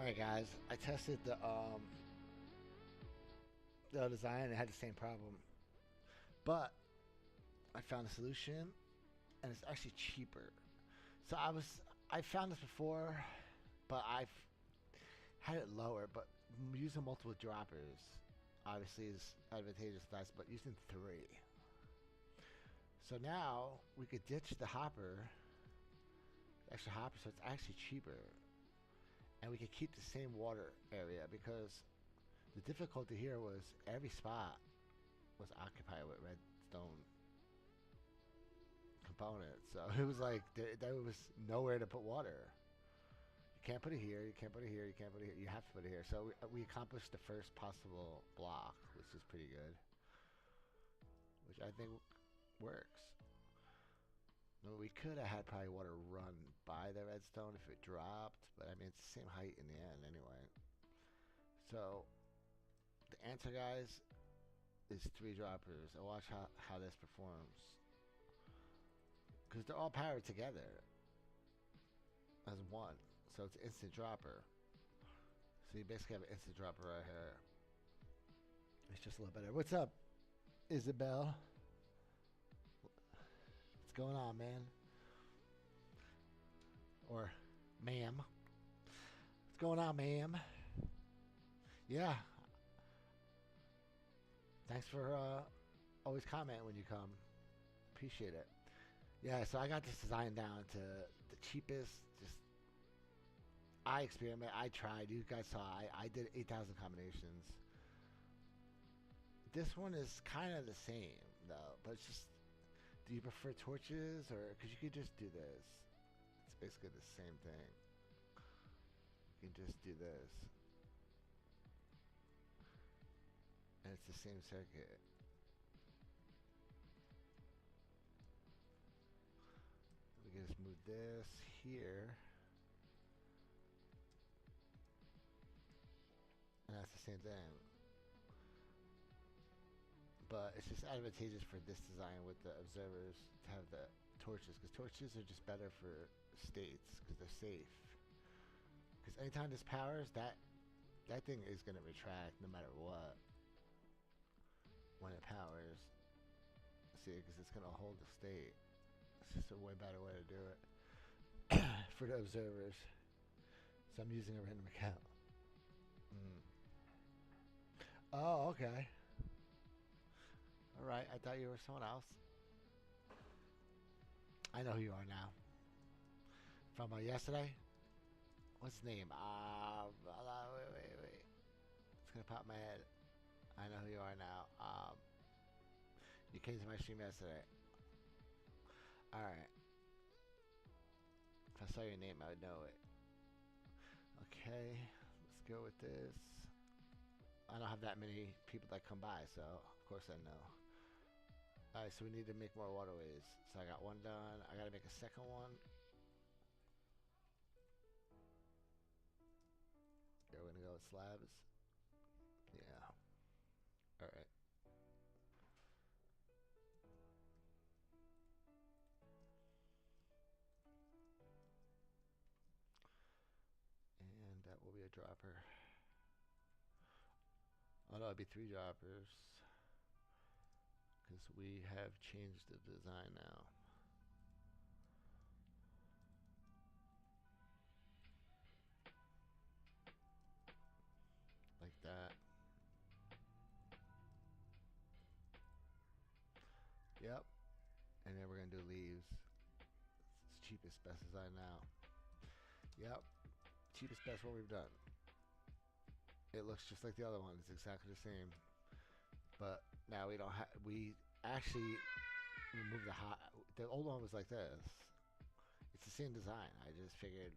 Alright guys, I tested the design and it had the same problem. But I found a solution and it's actually cheaper. So I found this before, but I've had it lower, but using multiple droppers obviously is advantageous to us, but using three. So now we could ditch the hopper, extra hopper, so it's actually cheaper. And we could keep the same water area because the difficulty here was every spot was occupied with redstone components. So it was like there was nowhere to put water. You can't put it here, you can't put it here, you can't put it here. You have to put it here. So we accomplished the first possible block, which is pretty good. Which I think works. No, we could have had probably water run by the redstone if it dropped, but I mean it's the same height in the end anyway. So the answer, guys, is three droppers. And watch how this performs, because they're all powered together as one. So it's instant dropper. So you basically have an instant dropper right here. It's just a little better. What's up, Isabel? What's going on, man? Or ma'am? What's going on, ma'am? Yeah. Thanks for always commenting when you come. Appreciate it. Yeah, so I got this design down to the cheapest. Just I experiment. I tried. You guys saw. I did 8,000 combinations. This one is kind of the same though, but it's just. Do you prefer torches, or because you could just do this? It's basically the same thing. You can just do this, and it's the same circuit. We can just move this here, and that's the same thing. But it's just advantageous for this design with the observers to have the torches, because torches are just better for states because they're safe. Because anytime this powers, that thing is going to retract no matter what when it powers. See, because it's going to hold the state. It's just a way better way to do it for the observers. So I'm using a random account. Oh, okay. Alright, I thought you were someone else. I know who you are now. From yesterday? What's his name? Wait. It's gonna pop in my head. I know who you are now. You came to my stream yesterday. Alright. If I saw your name, I would know it. Okay, let's go with this. I don't have that many people that come by, so of course I know. Alright, so we need to make more waterways. So I got one done. I gotta make a second one. Yeah, we're gonna go with slabs. Yeah. Alright. And that will be a dropper. Oh no, it'd be three droppers. Because we have changed the design now. Like that. Yep. And then we're going to do leaves. It's the cheapest, best design now. Yep. Cheapest, best what we've done. It looks just like the other one. It's exactly the same. But now we don't have... We actually removed the hot... The old one was like this. It's the same design. I just figured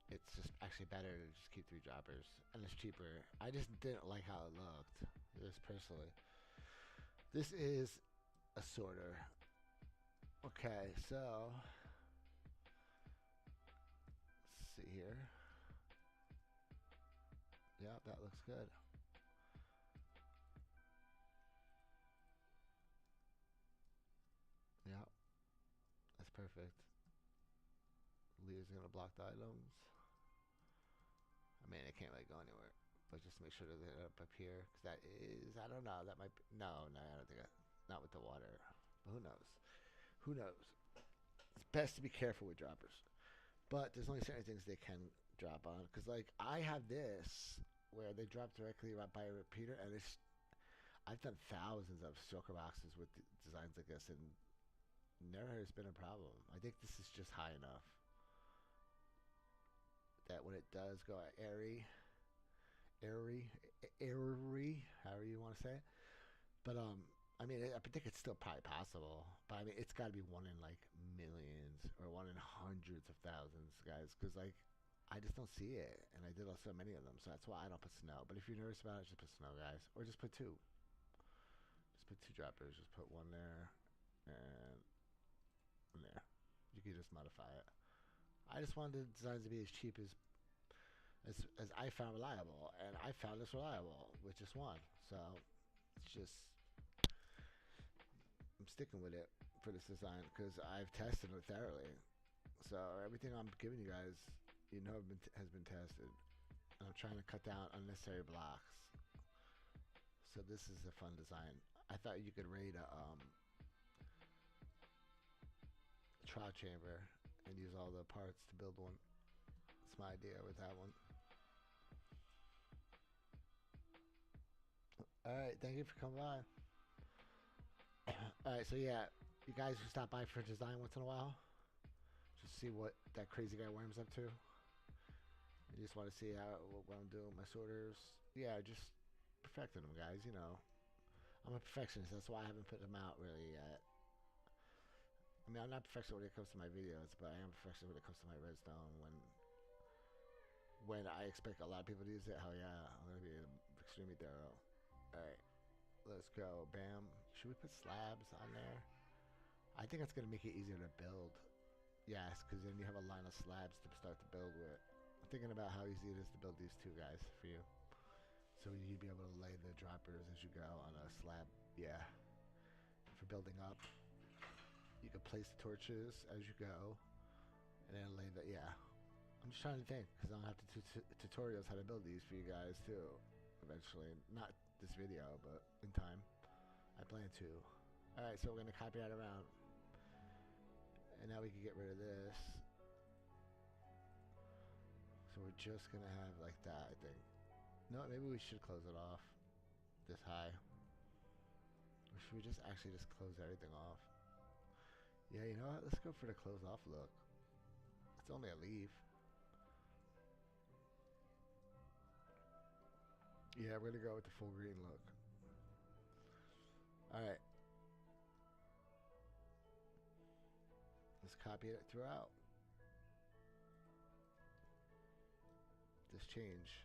it's just actually better to just keep three droppers. And it's cheaper. I just didn't like how it looked. Just personally. This is a sorter. Okay, so... Let's see here. Yeah, that looks good. Yeah, that's perfect. Leah's gonna block the items. I mean, it can't really go anywhere. But just make sure to get it up here, because that is, I don't know, that might be, no, I don't think, not with the water. But who knows? Who knows? It's best to be careful with droppers. But there's only certain things they can drop on. Because, like, I have this where they drop directly right by a repeater, and I've done thousands of stroker boxes with designs like this, and never has been a problem. I think this is just high enough that when it does go airy, however you want to say it. But I mean, I think it's still probably possible. But I mean, it's got to be one in like millions or one in hundreds of thousands, guys. Because like, I just don't see it, and I did so many of them, so that's why I don't put snow. But if you're nervous about it, just put snow, guys, or just put two. Just put two droppers. Just put one there and one there. You can just modify it. I just wanted the designs to be as cheap as I found reliable, and I found this reliable with just one. So it's just I'm sticking with it for this design because I've tested it thoroughly. So everything I'm giving you guys, has been tested. And I'm trying to cut down unnecessary blocks. So this is a fun design. I thought you could raid a trial chamber and use all the parts to build one. That's my idea with that one. Alright, thank you for coming by. Alright, so yeah, you guys who stop by for design once in a while, just see what that crazy guy Worm's up to. You just want to see what I'm doing with my sorters. Yeah, just perfecting them, guys, I'm a perfectionist, that's why I haven't put them out really yet. I mean, I'm not perfectionist when it comes to my videos, but I am perfectionist when it comes to my redstone. When I expect a lot of people to use it, hell yeah, I'm going to be extremely thorough. Alright, let's go. Bam. Should we put slabs on there? I think that's going to make it easier to build. Yes, because then you have a line of slabs to start to build with. I'm thinking about how easy it is to build these two guys for you. So you'd be able to lay the droppers as you go on a slab. Yeah. For building up. You can place the torches as you go. And then lay the, yeah. I'm just trying to think, because I'll have to tutorials how to build these for you guys too. Eventually. Not this video, but in time. I plan to. Alright, so we're going to copy that around. And now we can get rid of this. So we're just going to have like that, I think. No, maybe we should close it off. This high. Or should we just actually just close everything off? Yeah, you know what? Let's go for the close off look. It's only a leaf. Yeah, we're going to go with the full green look. Alright. Let's copy it throughout. Just change.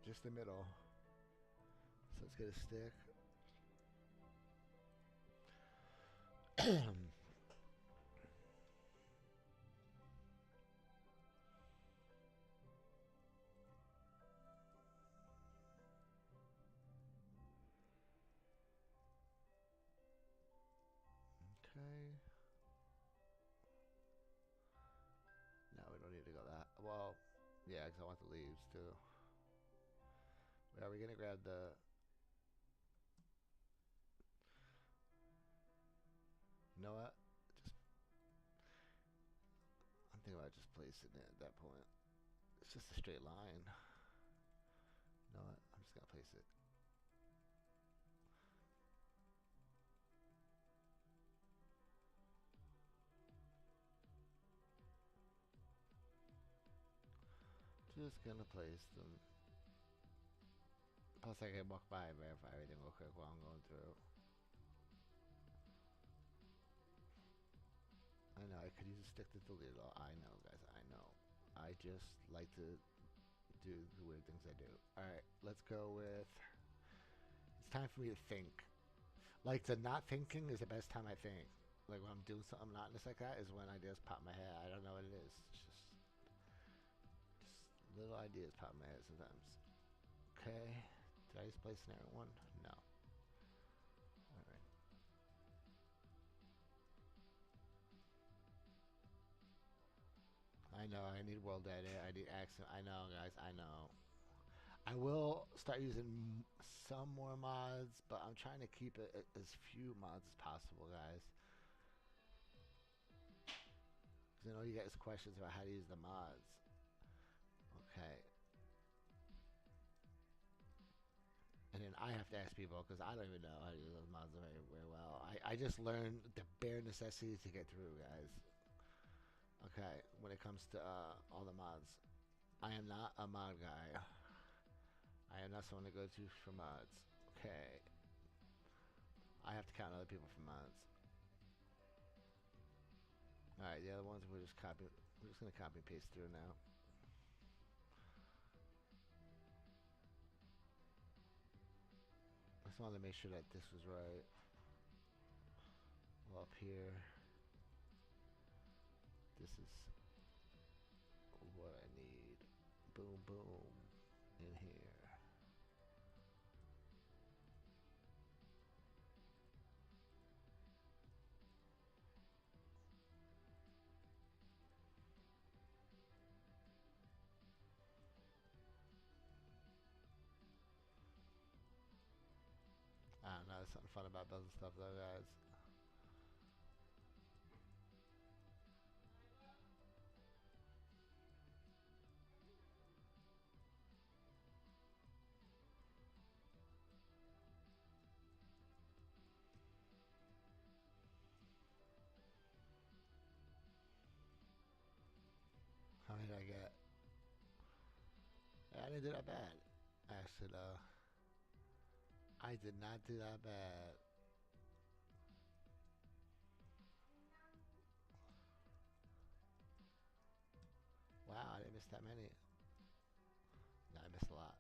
Just the middle. So let's get a stick. Okay. No, we don't need to go that. Well, yeah, because I want the leaves too. Are we gonna grab the? You know what? I'm thinking about just placing it at that point. It's just a straight line. You know what? I'm just gonna place it. Just gonna place them. Plus, I can walk by and verify everything real quick while I'm going through. I know, I could use a stick to delete it all. I know, guys, I know. I just like to do the weird things I do. Alright, let's go with... It's time for me to think. Like, the not thinking is the best time I think. Like, when I'm doing something monotonous like that is when ideas pop in my head. I don't know what it is. It's just little ideas pop in my head sometimes. Okay. Did I just place an error one? No. Alright. I know, I need world edit, I need maximum. I know, guys. I know. I will start using some more mods, but I'm trying to keep it as few mods as possible, guys. Because I know you guys questions about how to use the mods. Okay. And then I have to ask people because I don't even know how to use those mods very, very well. I just learned the bare necessities to get through, guys. Okay, when it comes to all the mods. I am not a mod guy. I am not someone to go to for mods. Okay. I have to count other people for mods. Alright, the other ones we're just gonna copy and paste through now. I just wanted to make sure that this was right. Well, up here. This is what I need. Boom, boom. In here. I don't know, there's something fun about building stuff though, guys. How many did I get? I didn't do that bad. Actually, though. I did not do that bad. Wow, I didn't miss that many. No, I missed a lot.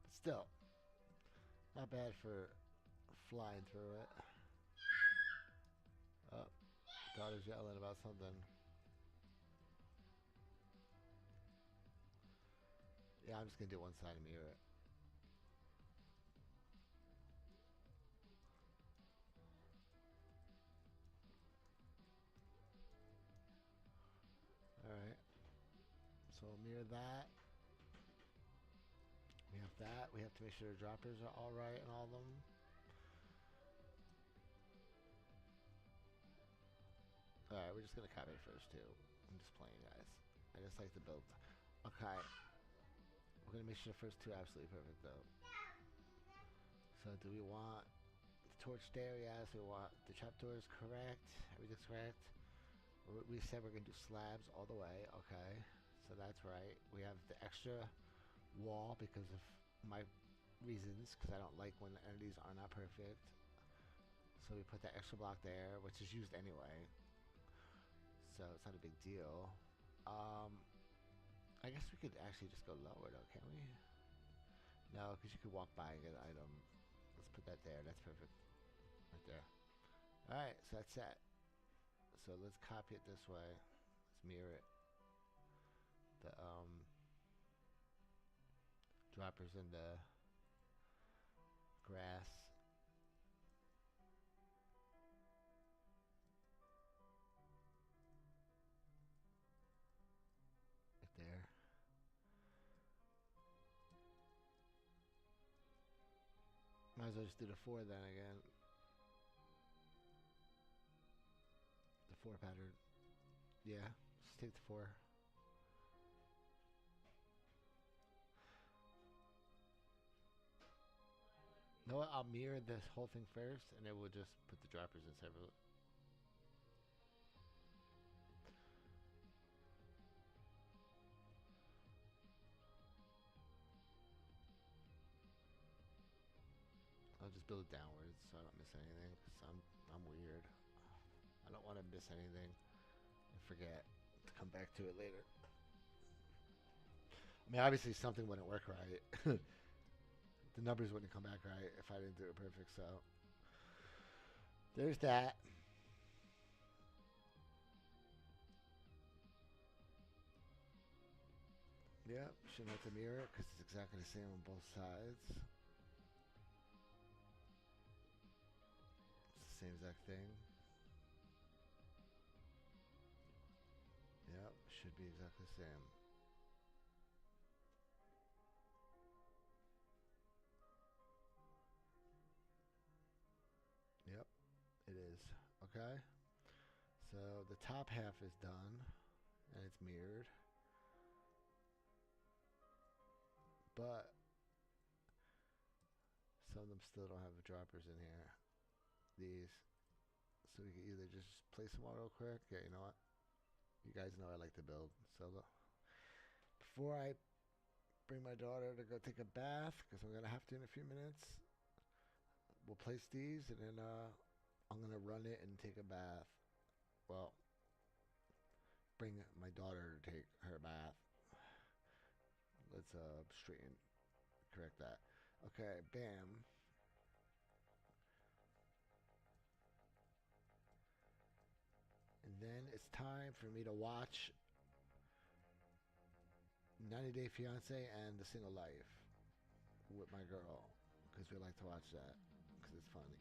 But still, not bad for flying through it. Oh, daughter's yelling about something. Yeah, I'm just gonna do one side and mirror it. Alright. So mirror that. We have that. We have to make sure the droppers are alright and all of them. Alright, we're just gonna copy it first too. I'm just playing, guys. I just like to build. Okay. We're gonna make sure the first two are absolutely perfect though. So do we want the torch there? Yes, we want the trapdoors correct. Everything's correct. We said we're gonna do slabs all the way. Okay. So that's right. We have the extra wall because of my reasons, because I don't like when the entities are not perfect. So we put that extra block there, which is used anyway. So it's not a big deal. I guess we could actually just go lower though, can't we? No, because you could walk by and get an item. Let's put that there. That's perfect. Right there. Alright, so that's set. So let's copy it this way. Let's mirror it. The droppers in the grass. Right there. Might as well just do the 4 then again. The 4 pattern. Yeah, just take the 4. No, I'll mirror this whole thing first, and then we'll just put the droppers in separately. I'll just build it downwards so I don't miss anything. Cause I'm weird. I don't want to miss anything and forget to come back to it later. I mean, obviously something wouldn't work right. The numbers wouldn't come back right if I didn't do it perfect. So there's that. Yeah, shouldn't have to mirror it because it's exactly the same on both sides. It's the same exact thing. Yep, should be exactly the same. Okay? So the top half is done and it's mirrored. But some of them still don't have the droppers in here. These. So we can either just place them on real quick. Yeah, you know what? You guys know I like to build. So before I bring my daughter to go take a bath, because I'm going to have to in a few minutes, we'll place these and then I'm going to run it and take a bath. Well, bring my daughter to take her bath. Let's correct that. Okay, bam. And then it's time for me to watch 90 Day Fiance and The Single Life with my girl, because we like to watch that because it's funny.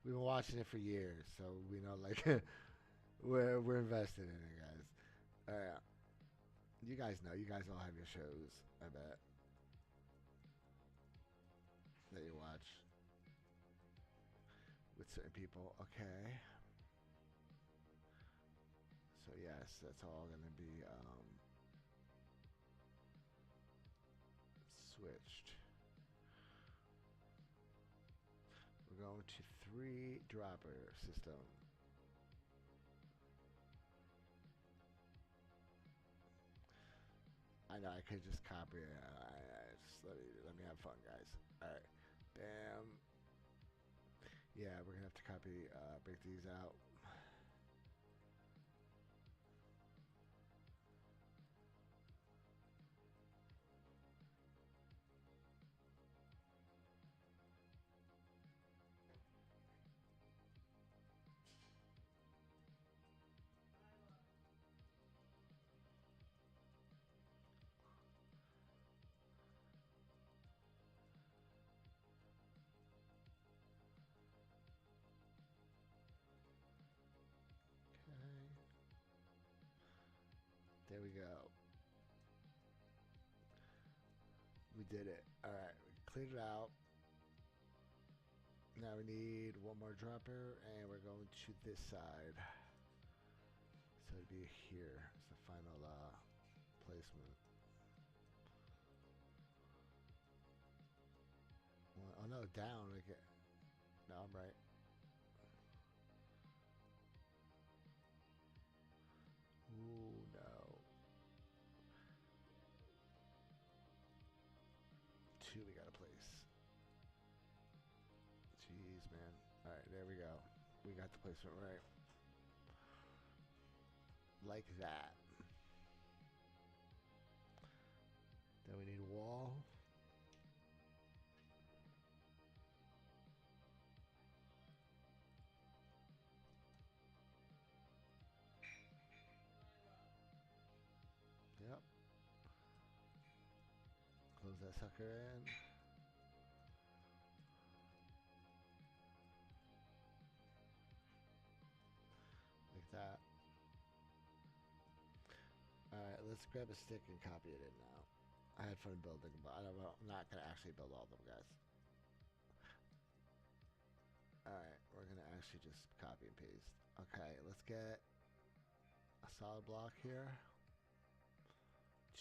We've been watching it for years, so we know like we're invested in it, guys. All right, you guys know. You guys all have your shows, I bet, that you watch with certain people. Okay. So yes, that's all gonna be switched. We're going to 3 dropper system. I know I could just copy it. Just let me have fun, guys. All right, bam. Yeah, we're gonna have to break these out. Okay, there we go. We did it. All right, we cleared it out. Now we need one more dropper, and we're going to this side. So it'd be here. It's the final placement. Well, oh no, down. Okay. No, I'm right. Ooh, no. 2 we gotta place. Jeez, man. All right, there we go. We got the placement right. Like that. Then we need a wall. Yep. Close that sucker in. Like that. Alright, let's grab a stick and copy it in now. I had fun building, but I'm not going to actually build all of them, guys. Alright, we're going to actually just copy and paste. Okay, let's get a solid block here.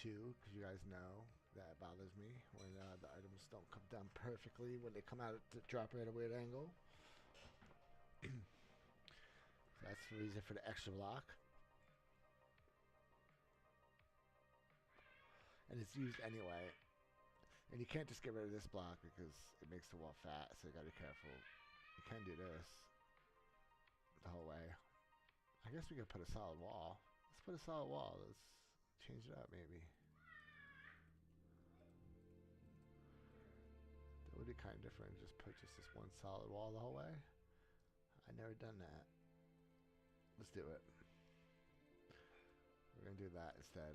2, because you guys know that bothers me when the items don't come down perfectly when they come out to drop at a weird angle. So that's the reason for the extra block. And it's used anyway. And you can't just get rid of this block because it makes the wall fat, so you gotta be careful. You can do this the whole way. I guess we could put a solid wall. Let's put a solid wall. Let's change it up maybe. That would be kind of different. Just put just this one solid wall the whole way. I never done that. Let's do it. We're gonna do that instead.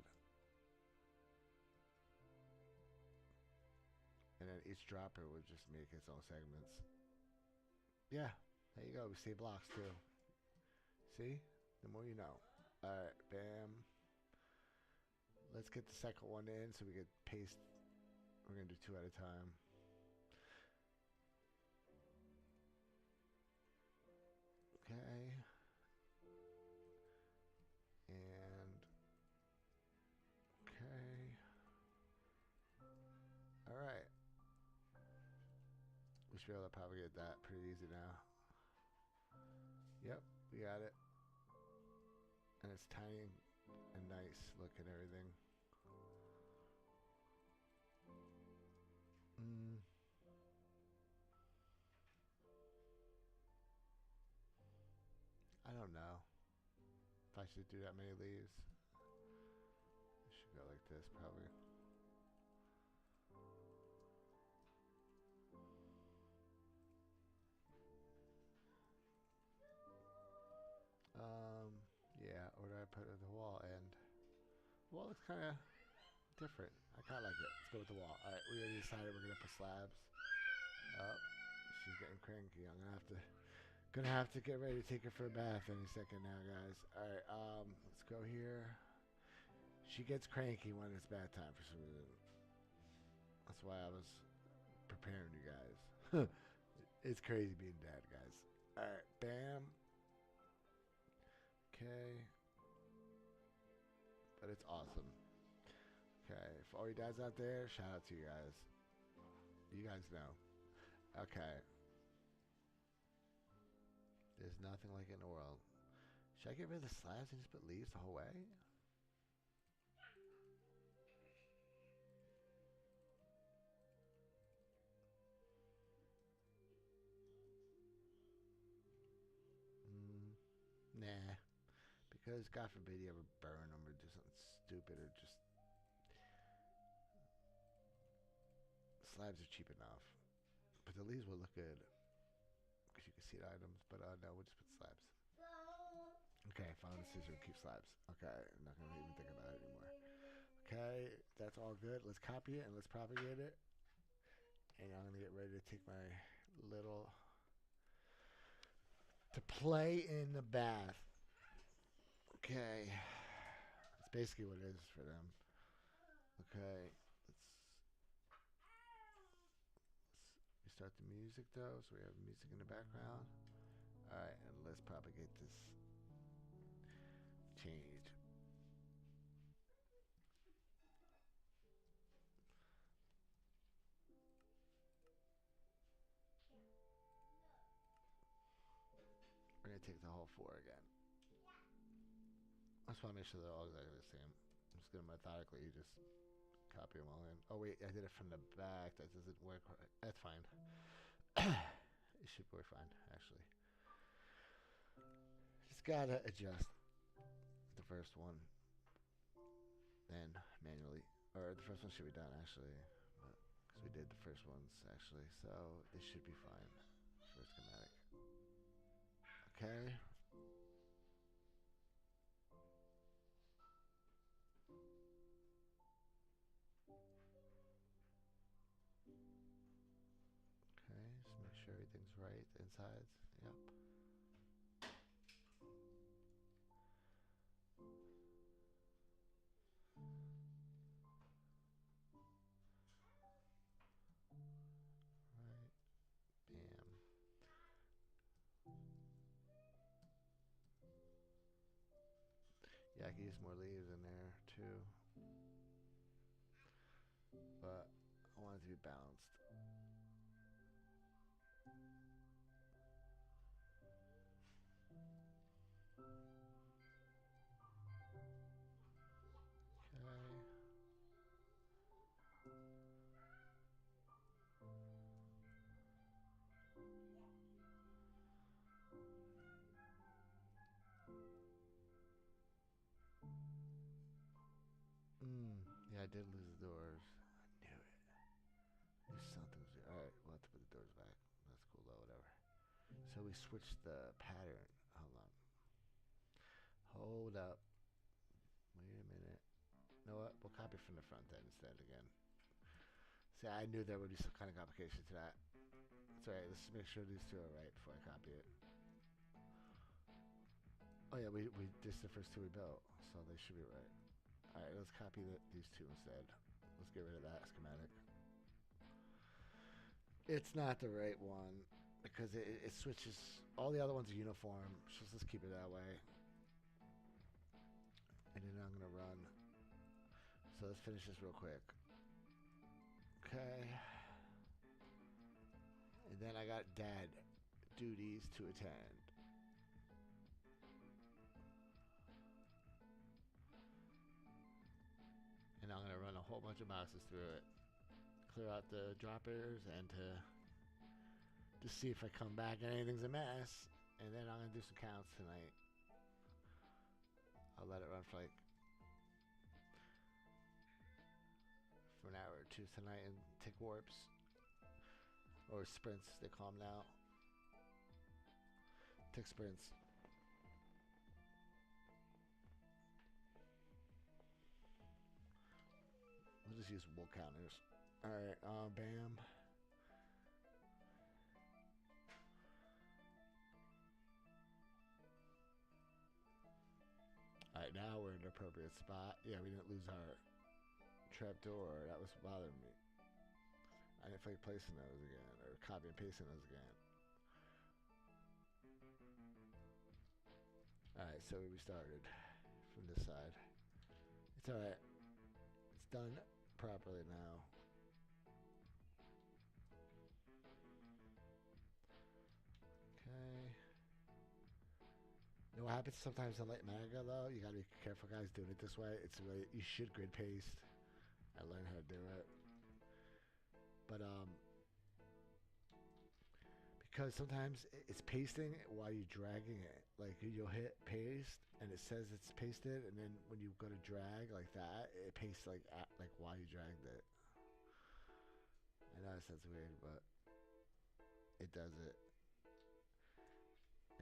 And then each dropper would just make its own segments. Yeah, there you go. We save blocks too. See? The more you know. Alright, bam. Let's get the second one in so we can paste. We're going to do 2 at a time. should be able to propagate that pretty easy now. Yep, we got it. And it's tiny and nice look and everything. I don't know if I should do that many leaves. I should go like this probably. Yeah, or do I put it at the wall end? The wall looks kind of different. I kind of like it. Let's go with the wall. All right, we already decided we're gonna put slabs. Oh, she's getting cranky. I'm gonna have to get ready to take her for a bath any second now, guys. All right, let's go here. She gets cranky when it's bath time for some reason. That's why I was preparing you guys. It's crazy being dad, guys. All right, bam. Okay. But it's awesome. Okay, for all you dads out there, shout out to you guys. You guys know. Okay. There's nothing like it in the world. Should I get rid of the slabs and just put leaves the whole way? Nah. Because God forbid you ever burn them or do something stupid or just... Slabs are cheap enough. But the leaves will look good. Because you can see the items. But no, we'll just put slabs. Okay, found the scissor and keep slabs. Okay, I'm not going to even think about it anymore. Okay, that's all good. Let's copy it and let's propagate it. And I'm going to get ready to take my little... to play in the bath. Okay. That's basically what it is for them. Okay. Let's restart the music though, so we have music in the background. Alright, and let's propagate this change. We're going to take the whole 4 again. I just want to make sure they're all exactly the same. I'm just going to methodically just copy them all in. Oh wait, I did it from the back. That doesn't work right. That's fine. It should work fine, actually. Just gotta adjust the first one. Then manually. Or the first one should be done, actually. Because we did the first ones, actually. So this should be fine. First schematic. Okay. Okay, just make sure everything's right. The insides. Yep. Right. Bam. Yeah, I could use more leaves in there too. But I want it to be balanced. Okay. Yeah, I did lose the doors. I knew it. I knew something was there. Alright, we'll have to put the doors back. That's cool though, whatever. So we switched the pattern. Hold on. Hold up. Wait a minute. You know what? We'll copy from the front end instead again. See, I knew there would be some kind of complication to that. It's alright, let's make sure these two are right before I copy it. Oh yeah, we this is the first 2 we built, so they should be right. Alright, let's copy these 2 instead. Let's get rid of that schematic. It's not the right one because it switches. All the other ones are uniform, so let's keep it that way. And then I'm gonna run. So let's finish this real quick. Okay. And then I got dad duties to attend. And I'm gonna run a whole bunch of boxes through it, clear out the droppers, and to see if I come back and anything's a mess. And then I'm gonna do some counts tonight. I'll let it run for an hour or two tonight and take warps or sprints. They call them now. Take sprints. We'll just use wool counters. All right, bam. All right, now we're in an appropriate spot. Yeah, we didn't lose our trap door. That was bothering me. I didn't feel like placing those again or copy and pasting those again. All right, so we started from this side. It's all right. It's done properly now. Okay. You know what happens sometimes in light manga though? You gotta be careful, guys, doing it this way. It's really, you should grid paste. I learned how to do it. But because sometimes it's pasting while you're dragging it. Like you'll hit paste and it says it's pasted, and then when you go to drag like that, it pastes like while you dragged it. I know that sounds weird, but it does it.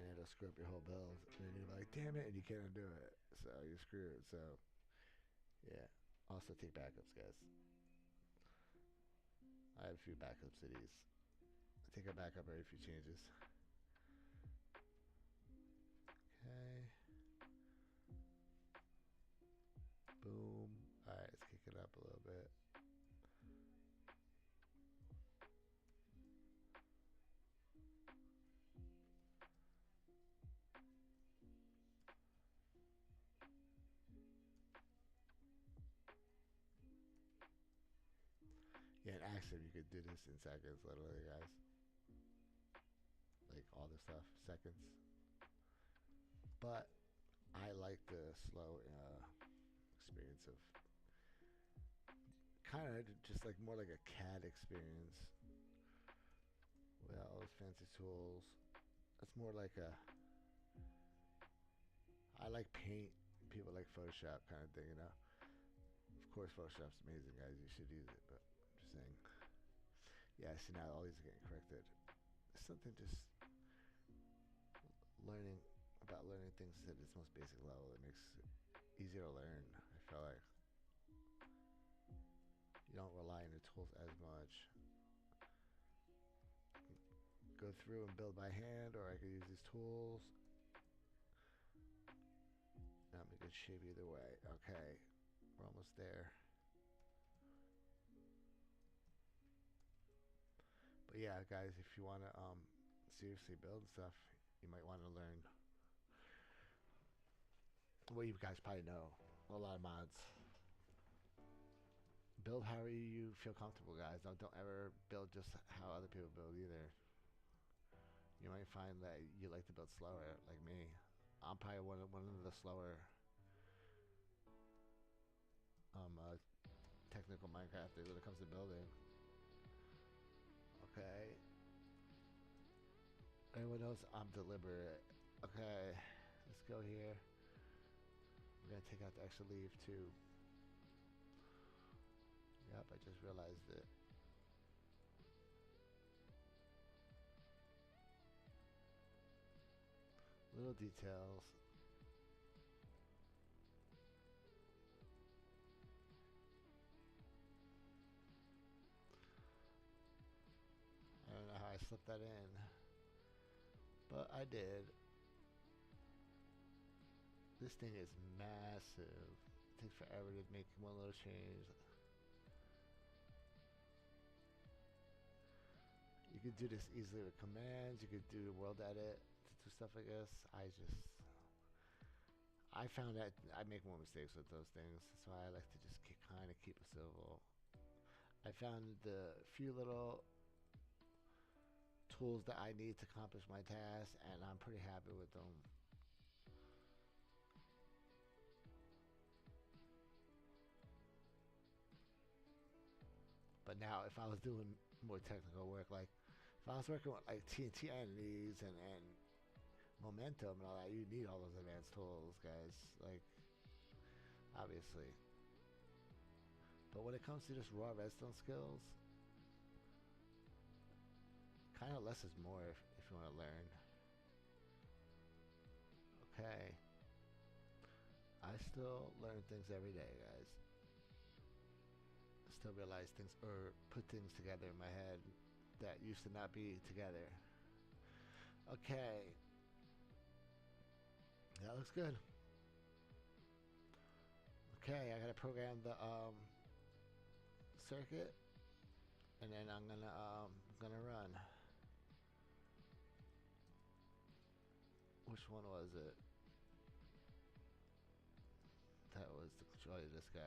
And it'll screw up your whole build. And then you're like, damn it, and you can't undo it. So you're screwed. So, yeah. Also take backups, guys. I have a few backups of these. I take a backup every few changes. Okay. Boom. Alright, let's kick it up a little bit. Yeah, in Axiom, you could do this in seconds, literally, guys. Like, all this stuff, seconds. But I like the slow experience of kind of just like more like a CAD experience with all those fancy tools. It's more like a, I like paint, people like Photoshop kind of thing, you know. Of course, Photoshop's amazing, guys. You should use it, but I'm just saying. Yeah, see now all these are getting corrected. There's something just learning about learning things at its most basic level that makes it easier to learn. I feel like you don't rely on the tools as much. Go through and build by hand, or I could use these tools. I'm in good shape either way. Okay, we're almost there. But yeah, guys, if you want to seriously build stuff, you might want to learn. Well, you guys probably know a lot of mods. Build however you feel comfortable, guys. Don't ever build just how other people build either. You might find that you like to build slower, like me. I'm probably one of the slower technical Minecrafters when it comes to building. Okay. Everyone knows I'm deliberate. Okay, let's go here. We're gonna take out the extra leaf too. Yep, I just realized it. Little details. I don't know how I slipped that in, but I did. This thing is massive. It takes forever to make one little change. You could do this easily with commands. You could do world edit to do stuff like this. I found that I make more mistakes with those things. That's why I like to just kind of keep it civil. I found the few little tools that I need to accomplish my task, and I'm pretty happy with them. But now, if I was doing more technical work, like if I was working with like TNT entities and momentum and all that, you need all those advanced tools, guys. Like, obviously. But when it comes to just raw redstone skills, kind of less is more if you want to learn. Okay. I still learn things every day, guys. I still realize things or put things together in my head that used to not be together. Okay. That looks good. Okay, I gotta program the circuit, and then I'm gonna run. Which one was it? That was the controller of this guy.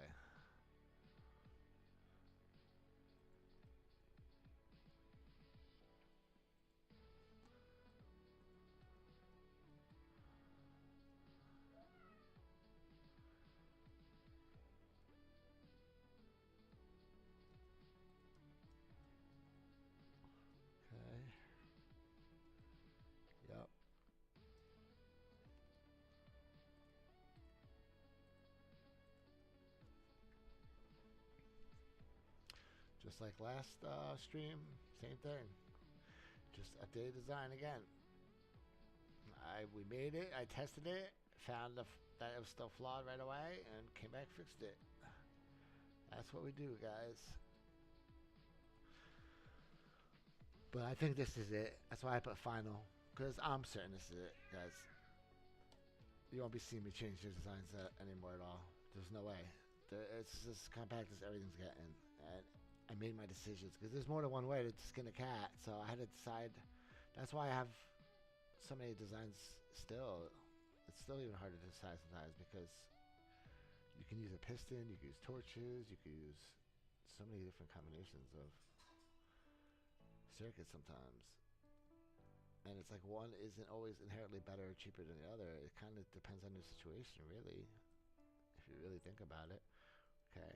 Okay. Yep. Just like last stream, same thing. Just updated design again. We made it. I tested it. Found that it was still flawed right away, and came back, fixed it. That's what we do, guys. But I think this is it. That's why I put final, because I'm certain this is it, guys. You won't be seeing me change the designs anymore at all. There's no way. It's just compact as everything's getting. And I made my decisions because there's more than one way to skin a cat. So I had to decide. That's why I have so many designs still. It's still even harder to decide sometimes because you can use a piston, you can use torches, you can use so many different combinations of circuits sometimes. And it's like one isn't always inherently better or cheaper than the other. It kind of depends on your situation, really, if you really think about it. Okay,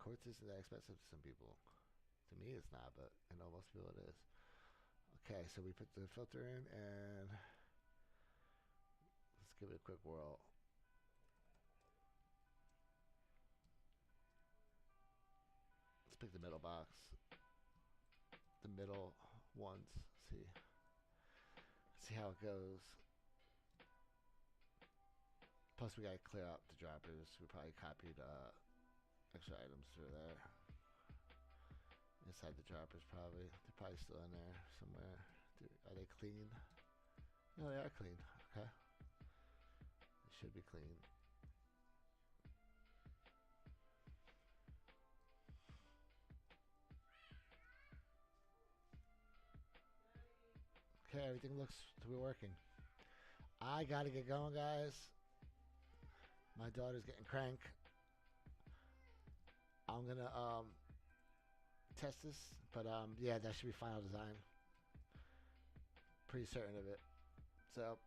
quartz isn't that expensive to some people. To me, it's not, but I know most people it is. Okay, so we put the filter in, and let's give it a quick whirl. Let's pick the middle box, the middle ones. See how it goes. Plus, we gotta clear out the droppers. We probably copied extra items through there. Inside the droppers, probably. They're probably still in there somewhere. Are they clean? No, they are clean. Okay. They should be clean. Okay, everything looks to be working. I gotta get going, guys. My daughter's getting crank. I'm gonna test this, but yeah, that should be final design. Pretty certain of it. So